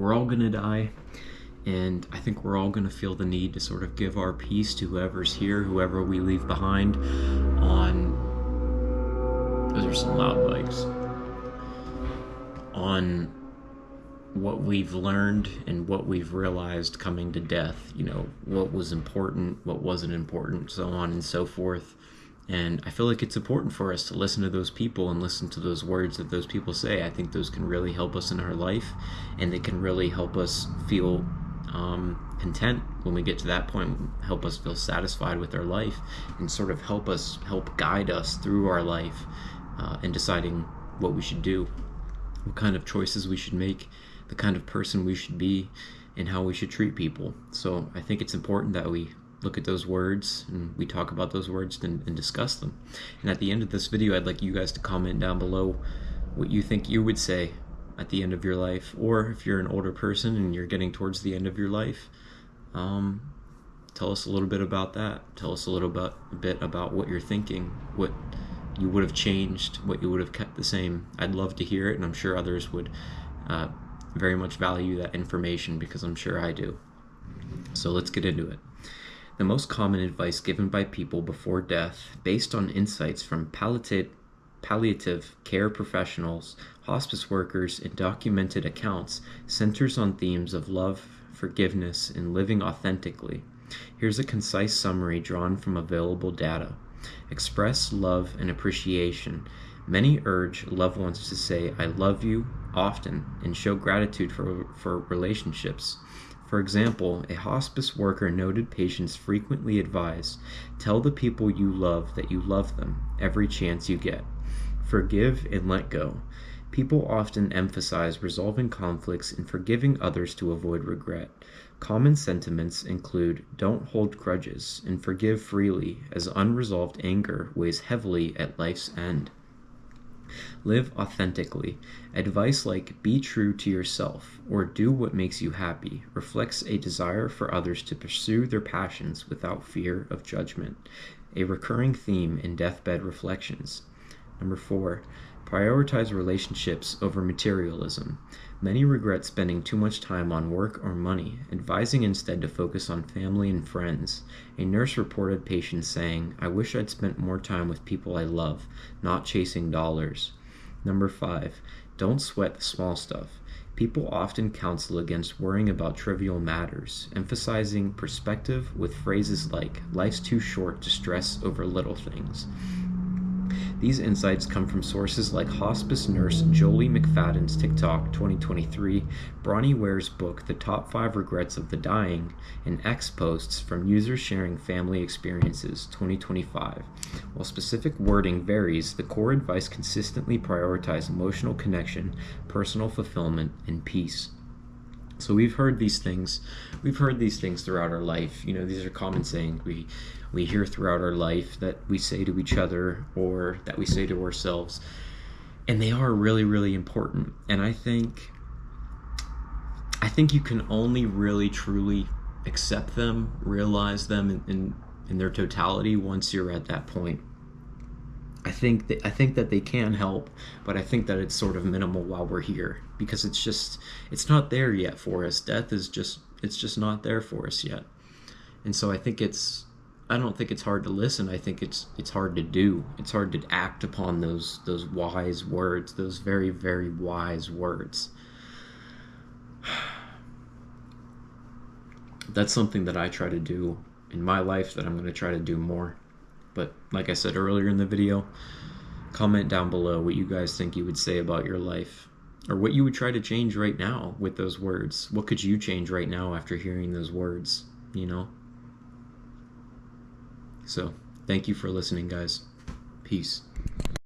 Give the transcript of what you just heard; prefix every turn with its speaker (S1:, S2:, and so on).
S1: we're all gonna die, and I think we're all gonna feel the need to sort of give our piece to whoever's here, whoever we leave behind on, those are some loud bikes, on what we've learned and what we've realized coming to death. You know, what was important, what wasn't important, so on and so forth. And I feel like it's important for us to listen to those people and listen to those words that those people say. I think those can really help us in our life, and they can really help us feel content when we get to that point, help us feel satisfied with our life, and sort of help guide us through our life in deciding what we should do, what kind of choices we should make, the kind of person we should be, and how we should treat people. So I think it's important that we look at those words and we talk about those words and discuss them. And at the end of this video, I'd like you guys to comment down below what you think you would say at the end of your life, or if you're an older person and you're getting towards the end of your life, tell us a little bit about that. Tell us a little bit about what you're thinking, what you would have changed, what you would have kept the same. I'd love to hear it, and I'm sure others would very much value that information, because I'm sure I do. So let's get into it. The most common advice given by people before death, based on insights from palliative care professionals, hospice workers, and documented accounts, centers on themes of love, forgiveness, and living authentically. Here's a concise summary drawn from available data. Express love and appreciation. Many urge loved ones to say, "I love you," often, and show gratitude for relationships. For example, a hospice worker noted patients frequently advise, "Tell the people you love that you love them every chance you get." Forgive and let go. People often emphasize resolving conflicts and forgiving others to avoid regret. Common sentiments include, "Don't hold grudges," and "Forgive freely," as unresolved anger weighs heavily at life's end. Live authentically. Advice like "Be true to yourself" or "Do what makes you happy" reflects a desire for others to pursue their passions without fear of judgment, a recurring theme in deathbed reflections. Number 4, prioritize relationships over materialism. Many regret spending too much time on work or money, advising instead to focus on family and friends. A nurse reported patients saying, "I wish I'd spent more time with people I love, not chasing dollars." Number 5, don't sweat the small stuff. People often counsel against worrying about trivial matters, emphasizing perspective with phrases like, "Life's too short to stress over little things." These insights come from sources like hospice nurse Jolie McFadden's TikTok 2023, Bronnie Ware's book The Top 5 Regrets of the Dying, and X posts from users sharing family experiences 2025. While specific wording varies, the core advice consistently prioritizes emotional connection, personal fulfillment, and peace. So we've heard these things throughout our life. You know, these are common sayings we hear throughout our life that we say to each other or that we say to ourselves, and they are really, really important. And I think you can only really truly accept them, realize them in their totality once you're at that point. I think that they can help, but I think that it's sort of minimal while we're here, because it's not there yet for us. Death is just not there for us yet. And so I don't think it's hard to listen. I think it's hard to do. It's hard to act upon those wise words, those very, very wise words. That's something that I try to do in my life, that I'm going to try to do more. But like I said earlier in the video, comment down below what you guys think you would say about your life, or what you would try to change right now with those words. What could you change right now after hearing those words, you know? So, thank you for listening, guys. Peace.